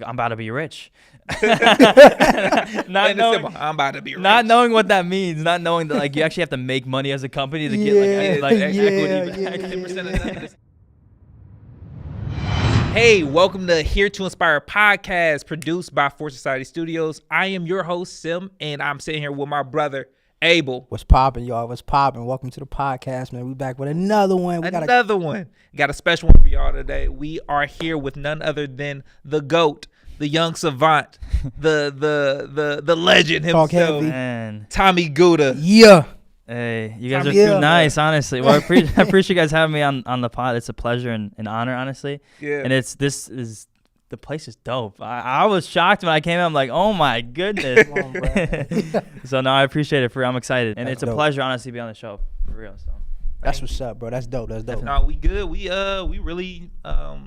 I'm about to be rich. not knowing, I'm about to be rich. Not knowing what that means, not knowing that like you actually have to make money as a company to get equity back. 10% of Hey, welcome to Here to Inspire podcast, produced by Cheddar Studios. I am your host, Sim, and I'm sitting here with my brother, Abel. What's poppin', y'all? What's poppin'? Welcome to the podcast, man. We back with another one. Another one. Got a special one for y'all today. We are here with none other than the GOAT, the young savant, the legend himself, man. Tommy Guta. Yeah. Hey, you guys are too nice, honestly. Well, I appreciate you guys having me on the pod. It's a pleasure and an honor, honestly. Yeah. And the place is dope. I was shocked when I came in. I'm like, oh my goodness. Come on, bro. So no, I appreciate it. I'm excited, and That's it's dope. a pleasure, honestly, to be on the show for real. So That's what's up, bro. That's dope. That's dope. No, we good. We really. I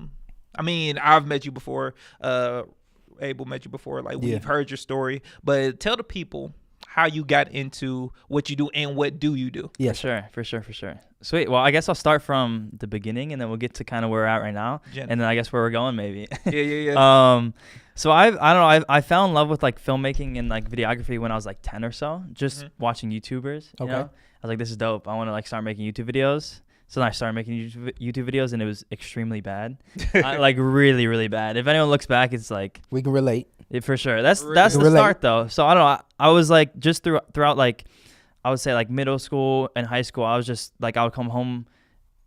mean, I've met you before. Abel met you before. Like we've heard your story, but tell the people how you got into what you do and what do you do. Yeah, for sure. Sweet. Well, I guess I'll start from the beginning, and then we'll get to kind of where we're at right now, and then I guess where we're going maybe. Yeah. So I don't know. I fell in love with like filmmaking and like videography when I was like 10 or so, just watching YouTubers. You know? I was like, this is dope. I want to like start making YouTube videos. So then I started making YouTube videos, and it was extremely bad, like really, really bad. If anyone looks back, it's like we can relate. For sure. That's the start though. So I don't know. I was like just throughout like I would say like middle school and high school. I was just like I would come home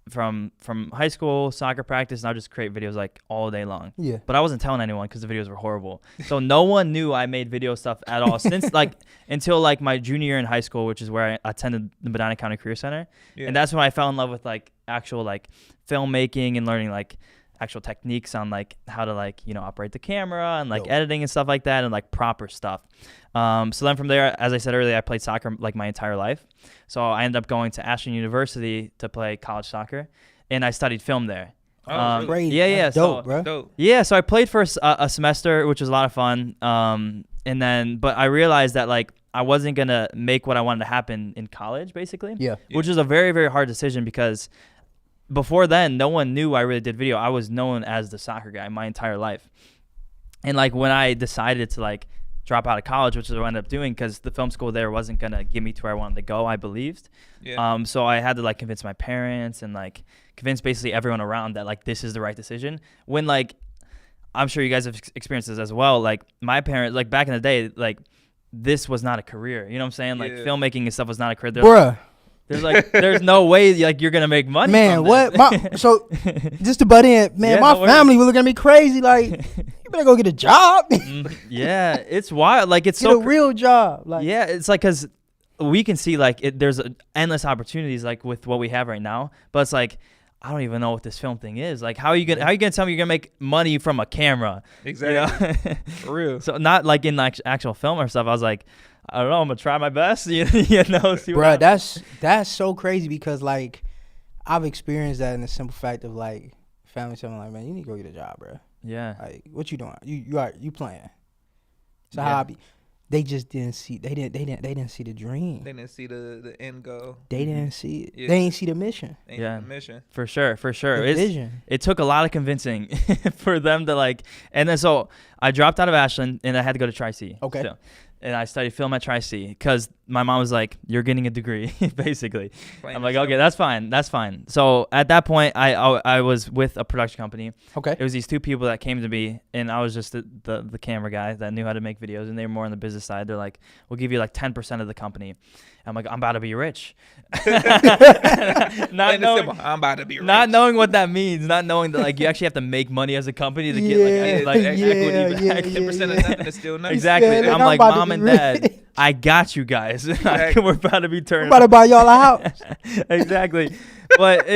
from high school soccer practice, and I'll just create videos like all day long. Yeah. But I wasn't telling anyone because the videos were horrible. So no one knew I made video stuff at all since like until like my junior year in high school, which is where I attended the Medina County Career Center. Yeah. And that's when I fell in love with like actual like filmmaking and learning like actual techniques on like how to like, you know, operate the camera and like editing and stuff like that and like proper stuff. So then from there, as I said earlier, I played soccer like my entire life. So I ended up going to Ashland University to play college soccer, and I studied film there. Oh, great. Yeah. That's dope, bro. Dope. Yeah. So I played for a semester, which was a lot of fun. But I realized that like I wasn't going to make what I wanted to happen in college, basically. Yeah. Which was a very, very hard decision because before then, no one knew I really did video. I was known as the soccer guy my entire life. And like when I decided to like drop out of college, which is what I ended up doing because the film school there wasn't going to get me to where I wanted to go, I believed. Yeah. So I had to like convince my parents and like convince basically everyone around that like this is the right decision. When like, I'm sure you guys have experienced this as well. Like my parents, like back in the day, like this was not a career. You know what I'm saying? Like filmmaking and stuff was not a career. Bruh. There's no way like you're gonna make money. Man, from what? So just to butt in, man, my family was looking at me crazy. Like, you better go get a job. Yeah, it's wild. Like it's get a real job. Like, yeah, it's like because we can see like there's endless opportunities like with what we have right now, but it's like I don't even know what this film thing is. Like, how are you gonna tell me you're gonna make money from a camera? Exactly. You know? For real. So not like in like actual film or stuff. I was like, I don't know. I'm gonna try my best. You know, see bro, that's so crazy because like I've experienced that in the simple fact of like family telling me like, man, you need to go get a job, bro. Yeah. Like, what you doing? You playing? It's a hobby. They just didn't see. They didn't see the dream. They didn't see the end goal. They didn't see it. Yeah. They didn't see the mission. The mission. For sure. The vision. It took a lot of convincing for them to like. And then so I dropped out of Ashland and I had to go to Tri-C. Okay. So, and I studied film at Tri-C because my mom was like, "You're getting a degree," basically. I'm like, "Okay, that's fine." So at that point, I was with a production company. Okay. It was these two people that came to me, and I was just the camera guy that knew how to make videos, and they were more on the business side. They're like, "We'll give you like 10% of the company." I'm like, "I'm about to be rich." I'm about to be rich. Not knowing what that means, not knowing that like you actually have to make money as a company to get like equity back. 10% of nothing is still nice. Exactly. Yeah, I'm like, Mom and Dad, I got you guys. We're about to be turning. I'm about to buy y'all a house. Exactly. But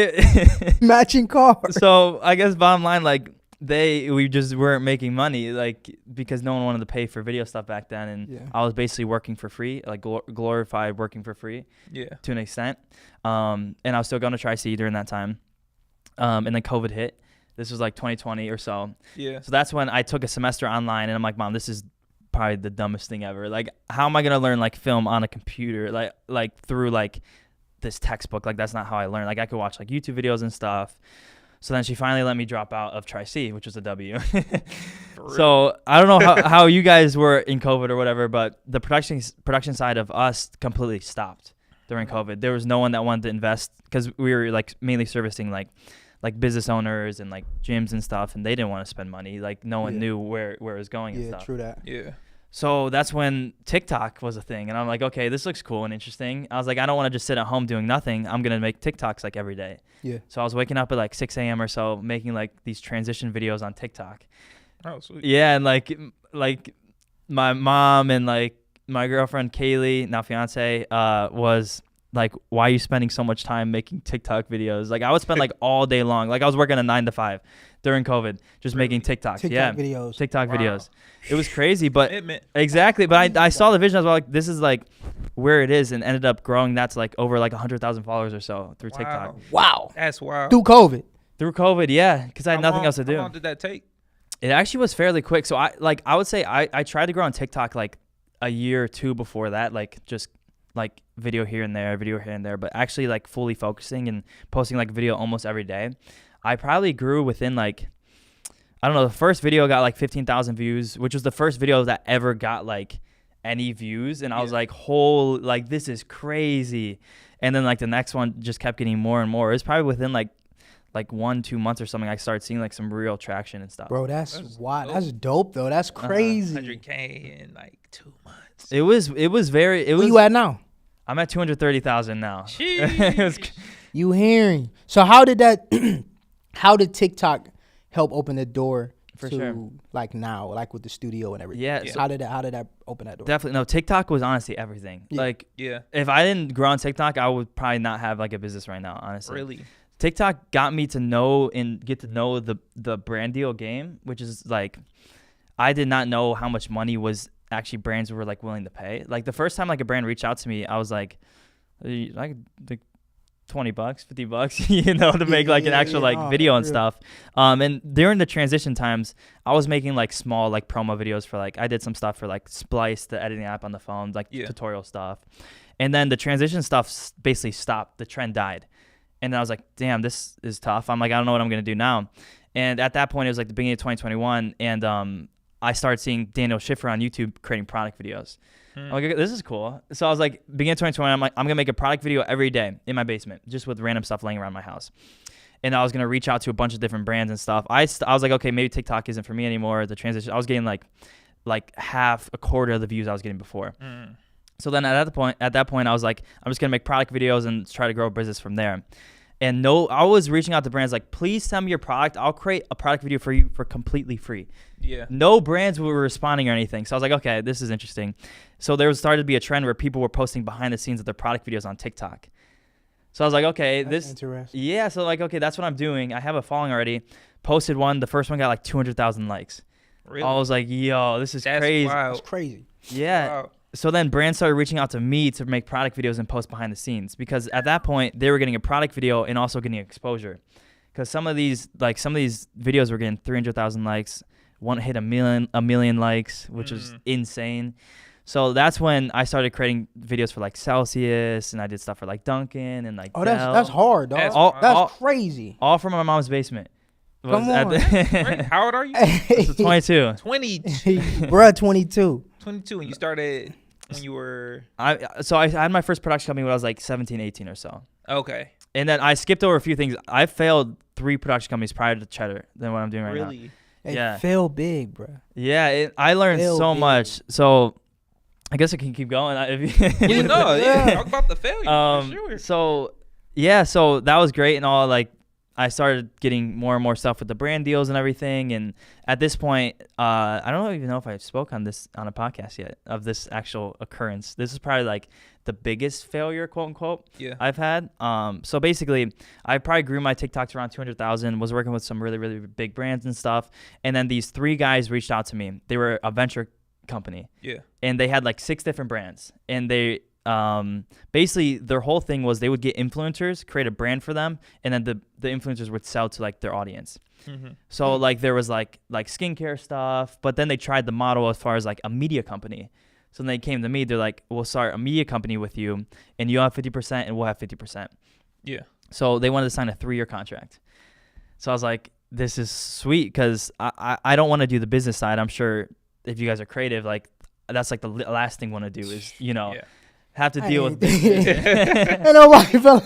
matching cars. So I guess bottom line, like we just weren't making money, like because no one wanted to pay for video stuff back then, and I was basically working for free, like glorified working for free, to an extent. And I was still going to Tri-C during that time, and then COVID hit. This was like 2020 or so. Yeah. So that's when I took a semester online, and I'm like, Mom, this is probably the dumbest thing ever. Like, how am I gonna learn like film on a computer, like through like this textbook? Like, that's not how I learn. Like, I could watch like YouTube videos and stuff. So then she finally let me drop out of Tri-C, which was a W. So I don't know how you guys were in COVID or whatever, but the production side of us completely stopped during COVID. There was no one that wanted to invest because we were like mainly servicing like business owners and like gyms and stuff, and they didn't want to spend money. Like no one knew where it was going and stuff. Yeah, true that. Yeah. So that's when TikTok was a thing, and I'm like, okay, this looks cool and interesting. I was like, I don't want to just sit at home doing nothing. I'm gonna make TikToks like every day. Yeah. So I was waking up at like 6 a.m. or so, making like these transition videos on TikTok. Oh, sweet. Yeah, and like my mom and like my girlfriend Kaylee, now fiance, was like, why are you spending so much time making TikTok videos? Like I would spend like all day long. Like I was working a 9 to 5 during COVID, just making TikToks. TikTok videos. TikTok Wow. videos. It was crazy, but Commitment. exactly. But I saw the vision as well. Like this is like where it is, and ended up growing that to like over like 100,000 followers or so through TikTok. Wow. That's wild. Through COVID. Through COVID, yeah, because I had nothing else to do. How long did that take? It actually was fairly quick. So I would say I tried to grow on TikTok like a year or two before that, like just like video here and there, but actually like fully focusing and posting like video almost every day. I probably grew within like, I don't know, the first video got like 15,000 views, which was the first video that ever got like any views. And I was like, like this is crazy. And then like the next one just kept getting more and more. It was probably within like 1-2 months or something, I started seeing like some real traction and stuff. Bro, that's wild. That's dope though. That's crazy. 100K in like 2 months. It was very. Where you at now? I'm at 230,000 now. It was, You hearing? So how did that? How did TikTok help open the door For to sure. like now, like with the studio and everything? Yeah, So how did that open that door? definitely. No, TikTok was honestly everything. Yeah. Like Yeah. if I didn't grow on TikTok, I would probably not have like a business right now, honestly. Really? TikTok got me to know and get to know the brand deal game, which is like, I did not know how much money was actually brands were like willing to pay. Like the first time like a brand reached out to me, I was like $20, $50, you know, to make like an actual like video and stuff. And during the transition times, I was making like small like promo videos for like, I did some stuff for like Splice, the editing app on the phone, like tutorial stuff. And then the transition stuff basically stopped. The trend died. And then I was like, damn, this is tough. I'm like, I don't know what I'm going to do now. And at that point, it was like the beginning of 2021. And I started seeing Daniel Schiffer on YouTube creating product videos. I'm like, this is cool. So I was like, beginning of 2020, I'm like, I'm going to make a product video every day in my basement, just with random stuff laying around my house. And I was going to reach out to a bunch of different brands and stuff. I was like, okay, maybe TikTok isn't for me anymore. The transition, I was getting like half, a quarter of the views I was getting before. So then at that point, I was like, I'm just going to make product videos and try to grow a business from there. And I was reaching out to brands like, please send me your product. I'll create a product video for you for completely free. Yeah. No brands were responding or anything. So I was like, okay, this is interesting. So there started to be a trend where people were posting behind the scenes of their product videos on TikTok. So I was like, okay, That's interesting. Yeah. So like, okay, that's what I'm doing. I have a following already. Posted one. The first one got like 200,000 likes. Really? I was like, yo, this is That's crazy. wild. That's crazy. Yeah. Wow. So then brands started reaching out to me to make product videos and post behind the scenes, because at that point they were getting a product video and also getting exposure. Because some of these videos were getting 300,000 likes, one hit a million likes, which was insane. So that's when I started creating videos for like Celsius, and I did stuff for like Dunkin' and like Oh, Dell. that's hard, dog. That's That's crazy. All from my mom's basement. Come on. Right. How old are you? 22. 22. Bruh, 22. 22, and you started when you were I had my first production company when I was like 17, 18 or so. okay. And then I skipped over a few things. I failed 3 production companies prior to Cheddar than what I'm doing right now. Really? They Yeah. fell big, bruh. Yeah, I learned Fail so big. much. So I guess I can keep going. Yeah, no, Yeah. talk about the failure. For sure. So that was great and all. Like I started getting more and more stuff with the brand deals and everything. And at this point, I don't even know if I spoke on this on a podcast yet of this actual occurrence. This is probably like the biggest failure, quote unquote, I've had. So basically, I probably grew my TikToks around 200,000. Was working with some really, really big brands and stuff. And then these 3 guys reached out to me. They were a venture company. Yeah. And they had like 6 different brands. And they basically their whole thing was they would get influencers, create a brand for them, and then the influencers would sell to like their audience. So like there was like skincare stuff, but then they tried the model as far as like a media company. So then they came to me, they're like, we'll start a media company with you, and you'll have 50% and we'll have 50%. Yeah. So they wanted to sign a 3-year contract. So I was like, this is sweet because I don't want to do the business side. I'm sure if you guys are creative, like that's like the last thing I want to do is, have to deal with business. And nobody felt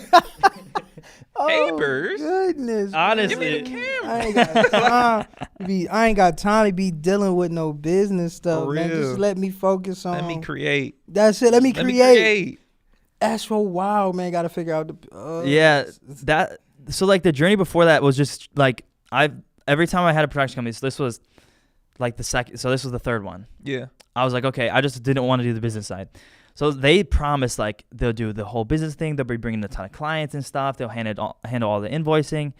Papers. Goodness. Honestly. Give me the camera. I ain't got time to be dealing with no business stuff, For man. real. Just let me focus on. Let me create. That's it. Let me Let me create. create. That's so wild, man. Got to figure out the. Yeah, so like the journey before that was just like every time I had a production company, so this was like this was the third one. Yeah. I was like, okay, I just didn't want to do the business side. So they promised like they'll do the whole business thing. They'll be bringing a ton of clients and stuff. They'll handle all the invoicing.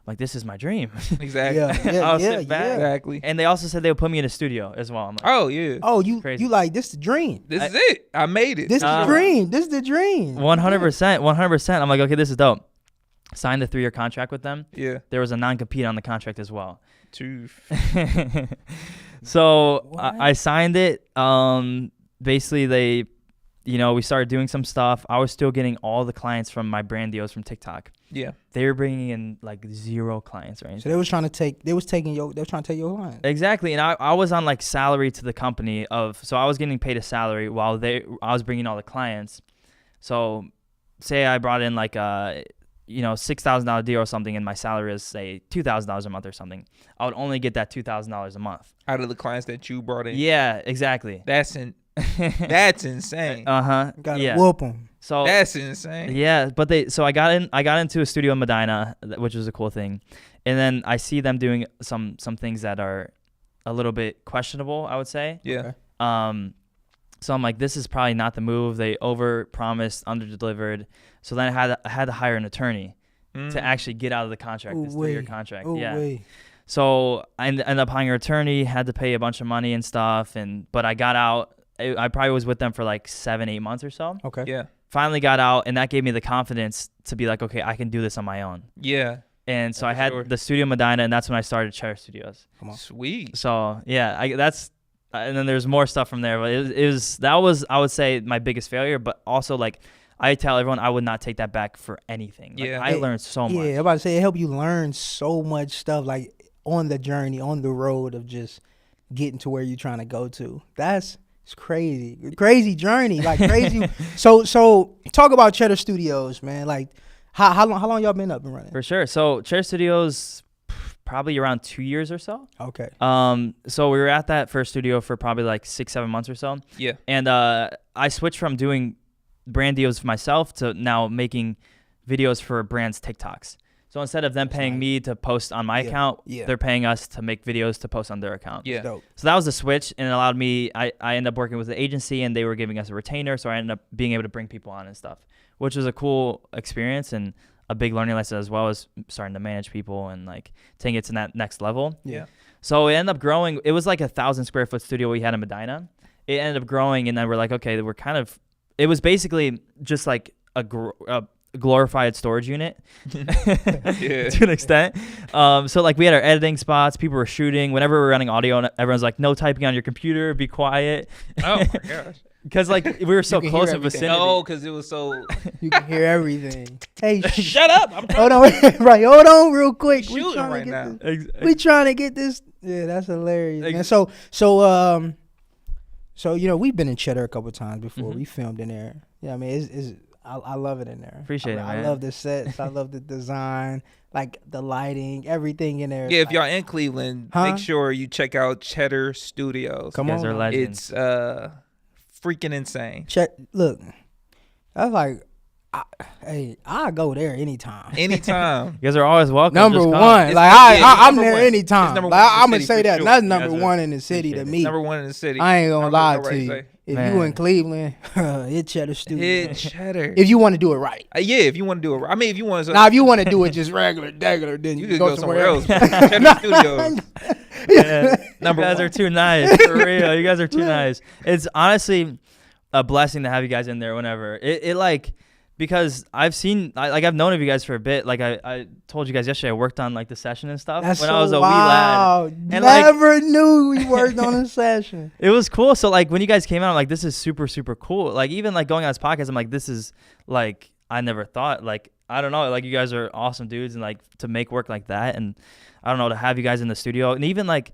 Like, this is my dream. Exactly. I'll sit back. Exactly. And they also said they would put me in a studio as well. I'm like, Oh yeah. Oh, you Crazy. you like this the dream. This is it. I made it. This is the dream. This is the dream. 100%. I'm like, okay, this is dope. Signed a 3-year contract with them. Yeah. There was a non-compete on the contract as well. Truth. So What? I signed it. Basically, they, we started doing some stuff. I was still getting all the clients from my brand deals from TikTok. Yeah. They were bringing in like 0 clients, right? So they was trying to take your line. Exactly, and I was on like salary to the company so I was getting paid a salary while I was bringing all the clients. So, say I brought in like a $6,000 deal or something, and my salary is say $2,000 a month or something. I would only get that $2,000 a month Out of the clients that you brought in. Yeah, exactly. That's insane. Gotta whoop them. So That's insane. yeah, but I got into a studio in Medina, which was a cool thing, and then I see them doing some things that are a little bit questionable, I would say. Yeah. Okay. So I'm like, this is probably not the move. They over-promised, under-delivered. So then I had to hire an attorney to actually get out of the contract, this 3-year contract. So I ended up hiring an attorney, had to pay a bunch of money and stuff, but I got out. I probably was with them for like 7-8 months or so. Okay. Yeah. Finally got out, and that gave me the confidence to be like, okay, I can do this on my own. Yeah. And so I For had sure. the studio in Medina, and that's when I started Cheddar Studios. Come on. Sweet. So yeah, and then there's more stuff from there, but that was I would say my biggest failure, but also like I tell everyone I would not take that back for anything. Like, Yeah. I learned so much. Yeah, I'm about to say it helped you learn so much stuff, like on the journey, on the road of just getting to where you're trying to go to. It's crazy journey, like crazy. So talk about Cheddar Studios, man. Like how long y'all been up and running? For sure. So Cheddar Studios, probably around 2 years or so. Okay. So we were at that first studio for probably like 6-7 months or so. Yeah. And I switched from doing brand deals for myself to now making videos for brands' TikToks. So instead of them paying me to post on my account, they're paying us to make videos to post on their account. Yeah. Dope. So that was the switch, and it allowed me. I ended up working with the agency, and they were giving us a retainer, so I ended up being able to bring people on and stuff, which was a cool experience and a big learning lesson, as well as starting to manage people and like taking it to that next level. Yeah. So it ended up growing. It was like 1,000 square foot studio we had in Medina. It ended up growing, and then we're like, okay, we're kind of. It was basically just like a glorified storage unit to an extent. So like we had our editing spots, people were shooting. Whenever we were running audio, everyone's like, no typing on your computer, be quiet. Oh my gosh. Because like we were so can close hear in vicinity. Oh, because it was so. You can hear everything. Hey, Shut up! I'm hold on, right? Hold on, real quick. shooting right now. We trying to get this. Yeah, that's hilarious, man. So we've been in Cheddar a couple times before. We filmed in there. Yeah, I mean, I love it in there. Appreciate it, man. I love the sets. I love the design, like the lighting, everything in there. Yeah, if y'all in Cleveland, make sure you check out Cheddar Studios. Come You guys on, are legends. It's freaking insane. Look, that's like, I go there anytime. Anytime. You guys are always welcome. Number Just come. one, It's like I'm number there one. anytime. It's number Like, one in the I'm gonna city say for that. sure. That's You number guys are- one in the city to appreciate it. me. Number one in the city. I ain't gonna lie know what to to you. say. If Man. you in Cleveland, hit Cheddar Studios. Hit Cheddar. If you want to do it right. Yeah, if you want to do it. I mean, if you want to. Now, if you want to do it just regular, then you you could go somewhere else. else. Cheddar Studios. Yeah, Number you guys one. are too nice. For real. You guys are too nice. It's honestly a blessing to have you guys in there whenever. It like, because I've known of you guys for a bit. Like I told you guys yesterday, I worked on like the session and stuff That's when so I was a wee wild. lad. And like, Never knew we worked on a session. it was cool. So like when you guys came out, I'm like, this is super, super cool. Like even like going on this podcast, I'm like, this is like, I never thought, like I don't know, like you guys are awesome dudes, and like to make work like that, and I don't know, to have you guys in the studio, and even like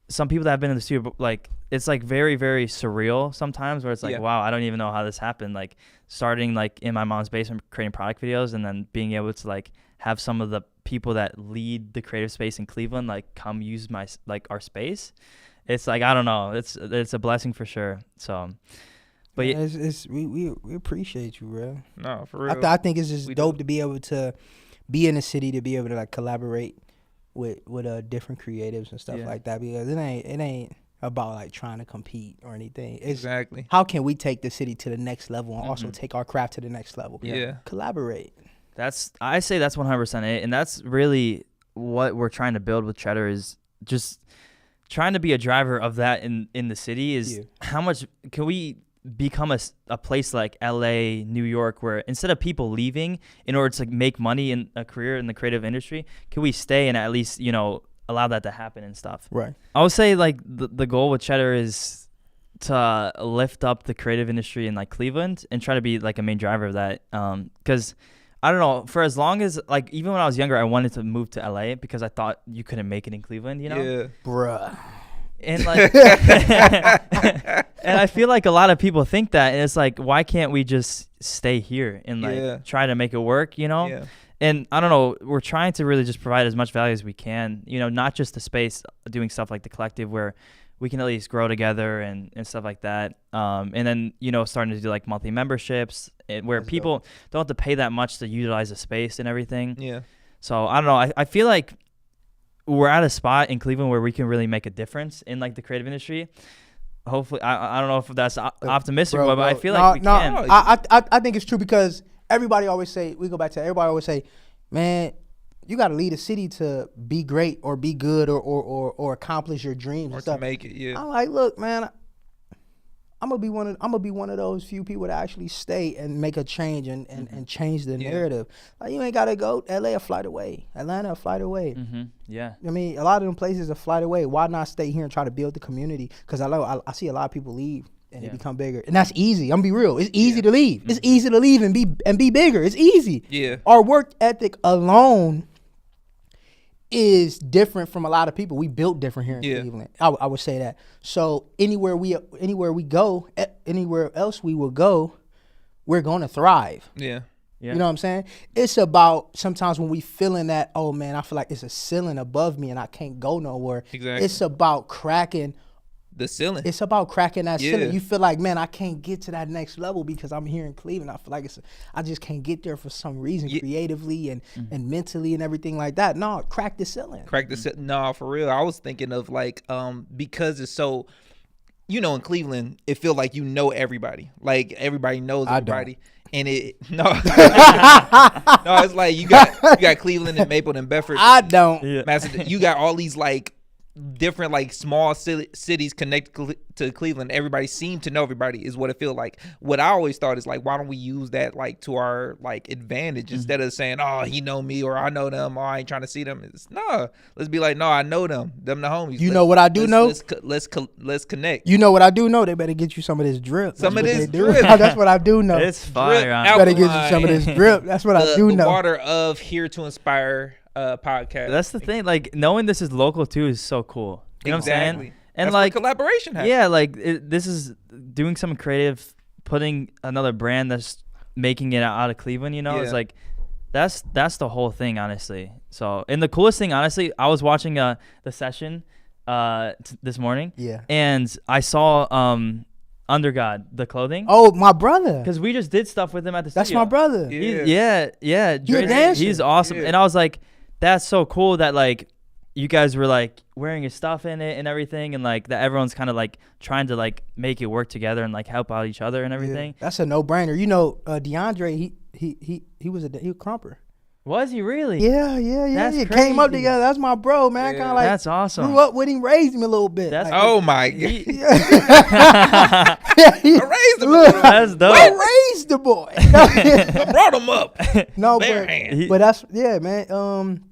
some people that have been in the studio, like it's like very, very surreal sometimes, where it's like, wow, I don't even know how this happened. Like starting like in my mom's basement creating product videos, and then being able to like have some of the people that lead the creative space in Cleveland like come use my like our space. It's like, I don't know, it's a blessing for sure. So, but yeah, we appreciate you, bro. No, for real. I think it's just dope to be able to be in the city, to be able to like collaborate with different creatives and stuff like that, because it ain't about like trying to compete or anything. It's exactly how can we take the city to the next level and also take our craft to the next level. Collaborate. I say that's 100% it, and that's really what we're trying to build with Cheddar, is just trying to be a driver of that in the city. Is how much can we become a place like LA, New York, where instead of people leaving in order to like, make money in a career in the creative industry, can we stay and at least, you know, allow that to happen and stuff. Right. I would say like the goal with Cheddar is to lift up the creative industry in like Cleveland and try to be like a main driver of that. Because I don't know, for as long as like, even when I was younger, I wanted to move to LA because I thought you couldn't make it in Cleveland, you know? Yeah. Bruh. And like, and I feel like a lot of people think that, and it's like, why can't we just stay here and like try to make it work, you know? Yeah. And I don't know, we're trying to really just provide as much value as we can, you know, not just the space, doing stuff like the collective where we can at least grow together and stuff like that. And then, you know, starting to do like monthly memberships where that's people don't have to pay that much to utilize the space and everything. Yeah. So I don't know. I feel like we're at a spot in Cleveland where we can really make a difference in like the creative industry. Hopefully, I don't know if that's optimistic, but I feel like we can. I think it's true, because everybody always say, everybody always say, man, you got to lead a city to be great or be good or accomplish your dreams or and stuff. To make it, yeah. I'm like, look, man, I'm gonna be one of those few people that actually stay and make a change and change the narrative. Like, you ain't gotta go LA a flight away, Atlanta a flight away. Yeah. I mean, a lot of them places a flight away. Why not stay here and try to build the community? Because I see a lot of people leave and they become bigger, and that's easy. I'm gonna be real. It's easy to leave. It's easy to leave and be bigger. It's easy. Yeah. Our work ethic alone is different from a lot of people. We built different here in Cleveland. I would say that. So anywhere else we will go, we're gonna thrive. Yeah. You know what I'm saying? It's about sometimes when we feeling that, oh man, I feel like it's a ceiling above me and I can't go nowhere. Exactly. It's about cracking the ceiling. It's about cracking that ceiling. You feel like, man, I can't get to that next level because I'm here in Cleveland. I feel like I just can't get there for some reason, creatively and mentally and everything like that. No, crack the ceiling. Crack the ceiling. No, for real. I was thinking of like, because it's so, you know, in Cleveland, it feel like you know everybody. Like everybody knows everybody. And no, it's like you got Cleveland and Maple and Bedford. I don't. You got all these like different like small cities connected to Cleveland. Everybody seemed to know everybody is what it feels like. What I always thought is like, why don't we use that like to our like advantage instead of saying, oh, he know me or I know them or I ain't trying to see them. Let's be like, no, I know them the homies. You know what I do know? Let's connect. You know what I do know? They better get you some of this drip. Some of this drip. That's what I do know. It's fire. Better get you some of this drip. That's what I do know. The water of Here to Inspire podcast. That's the thing. Like knowing this is local too is so cool. You know what I'm saying? And that's like collaboration happens. Yeah, like this is doing something creative, putting another brand that's making it out of Cleveland. You know, it's like that's the whole thing, honestly. So, and the coolest thing, honestly, I was watching the session this morning. Yeah. And I saw Under God, the clothing. Oh, my brother. Because we just did stuff with him at the That's studio. my brother. Yeah. You're a dancer. He's awesome. Yeah. And I was like, that's so cool that like you guys were like wearing your stuff in it and everything, and like that everyone's kind of like trying to like make it work together and like help out each other and everything. Yeah. That's a no-brainer. You know, DeAndre, he was a crumper. Was he really? Yeah. That's He crazy. came up together. That's my bro, man. Yeah. Kind of like That's awesome. grew up with him, raised him a little bit. That's like, Oh my God. I I raised him. That's dope. I raised the boy. I brought him up. No, Bare hand. but that's man.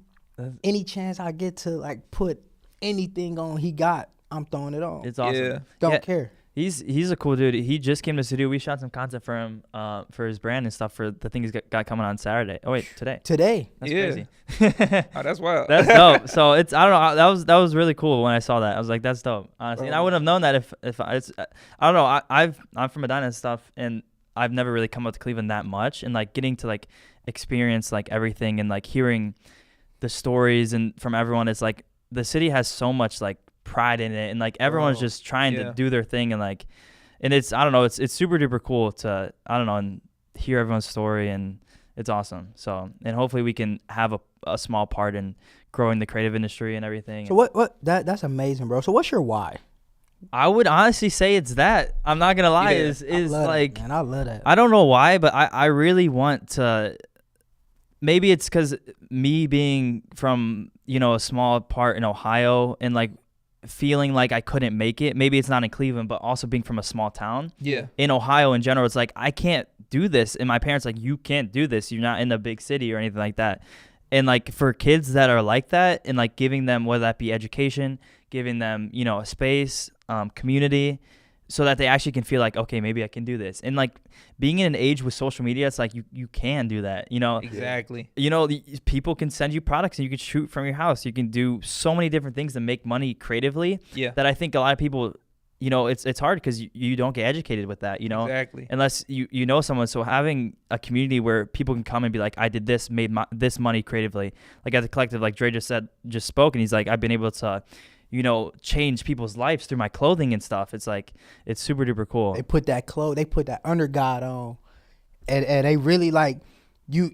Any chance I get to like put anything on he got, I'm throwing it on. It's awesome. Yeah. Don't care. He's a cool dude. He just came to the studio. We shot some content for him, for his brand and stuff for the thing he's got coming on Saturday. Oh wait, today. That's crazy. Oh, that's wild. That's dope. So I don't know. That was really cool when I saw that. I was like, that's dope, honestly. And I wouldn't have known that if I don't know. I'm from Medina and stuff, and I've never really come up to Cleveland that much, and like getting to like experience like everything and like hearing the stories and from everyone. It's like the city has so much like pride in it, and like everyone's just trying to do their thing, and it's I don't know, it's super duper cool to I don't know and hear everyone's story, and it's awesome. So and hopefully we can have a small part in growing the creative industry and everything. So that's amazing, bro. So what's your why? I would honestly say it's that. I'm not gonna lie. Is like, man, I love that. I don't know why, but I really want to. Maybe it's because me being from a small part in Ohio and like feeling like I couldn't make it. Maybe it's not in Cleveland, but also being from a small town. Yeah. In Ohio in general, it's like I can't do this, and my parents like, you can't do this. You're not in a big city or anything like that. And like for kids that are like that, and like giving them, whether that be education, giving them a space, community, so that they actually can feel like, okay, maybe I can do this. And like being in an age with social media, it's like you can do that, Exactly. People can send you products and you can shoot from your house. You can do so many different things to make money creatively. Yeah. That I think a lot of people, it's hard because you don't get educated with that, Exactly. unless you know someone. So having a community where people can come and be like, I did this, made this money creatively. Like at the collective, like Dre just spoke, and he's like, I've been able to change people's lives through my clothing and stuff. It's like, it's super duper cool. They put that under God on, and they really like, you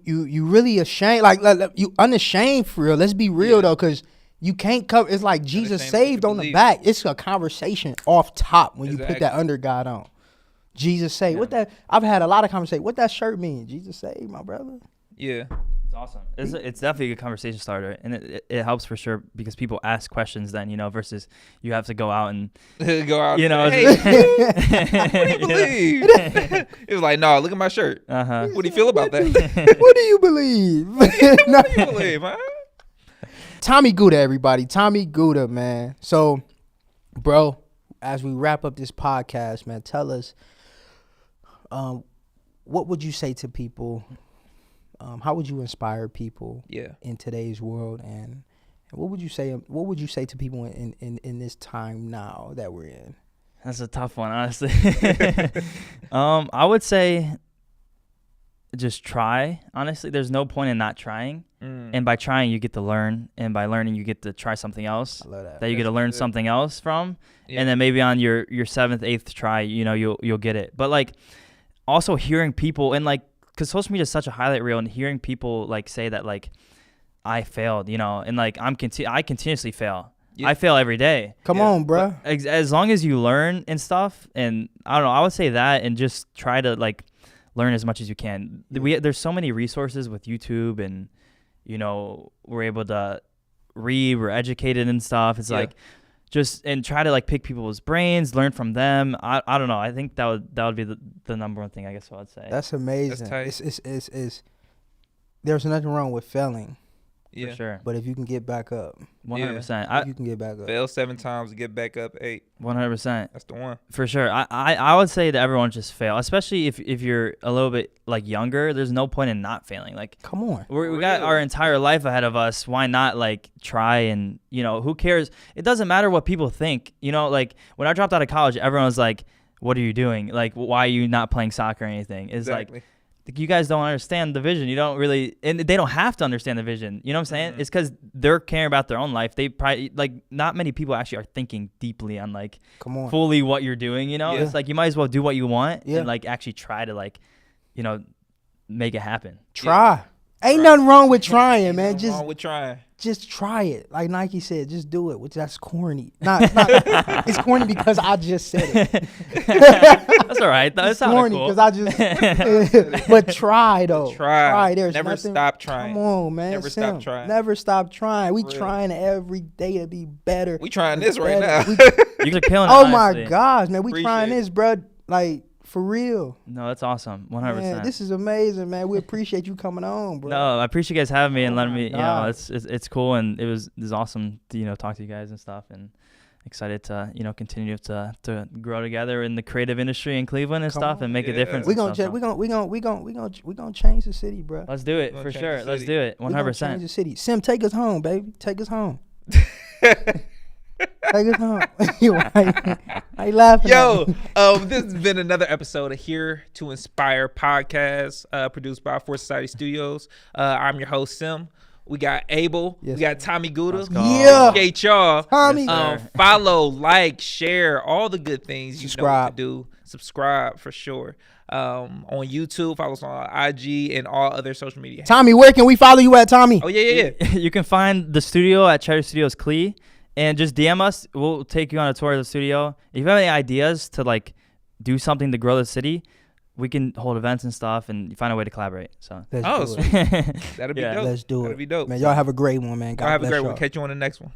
really ashamed, like you unashamed for real. Let's be real though, because you can't cover. It's like Jesus saved on the back. It's a conversation off top when you put that under God on. Jesus saved. Yeah. What that? I've had a lot of conversations. What that shirt mean? Jesus saved, my brother. Yeah. It's awesome. It's definitely a good conversation starter, and it helps for sure because people ask questions then, versus you have to go out and go out. Hey, what do you believe? It was like, no, look at my shirt. What do you feel about that? What do you believe? What do you believe, man? Tommy Guta, everybody. Tommy Guta, man. So, bro, as we wrap up this podcast, man, tell us, what would you say to people? How would you inspire people in today's world, and what would you say? What would you say to people in this time now that we're in? That's a tough one, honestly. I would say just try. Honestly, there's no point in not trying. And by trying, you get to learn, and by learning, you get to try something else. I love that. That you get to learn something else from, and then maybe on your 7th, 8th try, you'll get it. But like, also hearing people and like. Because social media is such a highlight reel, and hearing people like say that like I failed, and like I continuously fail. Yeah. I fail every day. Come on, bro. As long as you learn and stuff, and I don't know, I would say that, and just try to like learn as much as you can. There's so many resources with YouTube, and we're able to read, we're educated and stuff. It's like just and try to like pick people's brains, learn from them. I don't know. I think that would be the number one thing, I guess I would say. That's amazing. That's tight. It's there's nothing wrong with failing. For sure. But if you can get back up, 100%. You can get back up. Fail 7 times, get back up 8. 100%. That's the one. For sure. I would say that everyone just fail, especially if you're a little bit like younger. There's no point in not failing. Like, come on, we got our entire life ahead of us. Why not like try and who cares? It doesn't matter what people think. Like when I dropped out of college, everyone was like, "What are you doing? Like, why are you not playing soccer or anything?" It's exactly. like, you guys don't understand the vision. You don't really, and they don't have to understand the vision. You know what I'm saying? Mm-hmm. It's because they're caring about their own life. They probably, like, not many people actually are thinking deeply on, like, fully what you're doing, It's like, you might as well do what you want and, like, actually try to, like, make it happen. Try. Ain't nothing wrong with trying, man. Nothing wrong with trying. Just try it. Like Nike said, just do it. Which that's corny. It's corny because I just said it. That's all right. That's corny cool. because I just. But try though. Try. There's never nothing, stop trying. Come on, man. Never stop trying. Never stop trying. We trying every day to be better. We trying this right now. You are killing it. Oh honestly. my gosh, man. We trying this, bro. Like. For real. No, that's awesome. 100%. Man, this is amazing, man. We appreciate you coming on, bro. No, I appreciate you guys having me and letting me, it's cool, and it was awesome to, talk to you guys and stuff and excited to continue to grow together in the creative industry in Cleveland and Come stuff on. and make a Yeah. difference. We and gonna stuff, so. we gonna change the city, bro. Let's do it We're for gonna change sure. the Let's city. do it. We gonna change 100%. the city. Sim, take us home, baby. Take us home. Take us home. Why you laughing? Yo, at me? this has been another episode of Here to Inspire podcast, produced by Force Society Studios. I'm your host, Sim. We got Abel. Yes, we got Tommy Guta. Let's go. Yeah. Appreciate y'all. Tommy. Yes, sir. Follow, like, share, all the good things you know what Subscribe. to do. Subscribe for sure. On YouTube, follow us on IG and all other social media. Tommy, where can we follow you at, Tommy? Oh yeah. You can find the studio at Cheddar Studios Clee, and just DM us. We'll take you on a tour of the studio. If you have any ideas to like do something to grow the city, we can hold events and stuff and find a way to collaborate. So Let's Oh, do sweet. it. That'd be Yeah. dope. Let's do That'd it. be dope. Man, y'all have a great one, man. God Y'all have a bless great y'all. one. Catch you on the next one.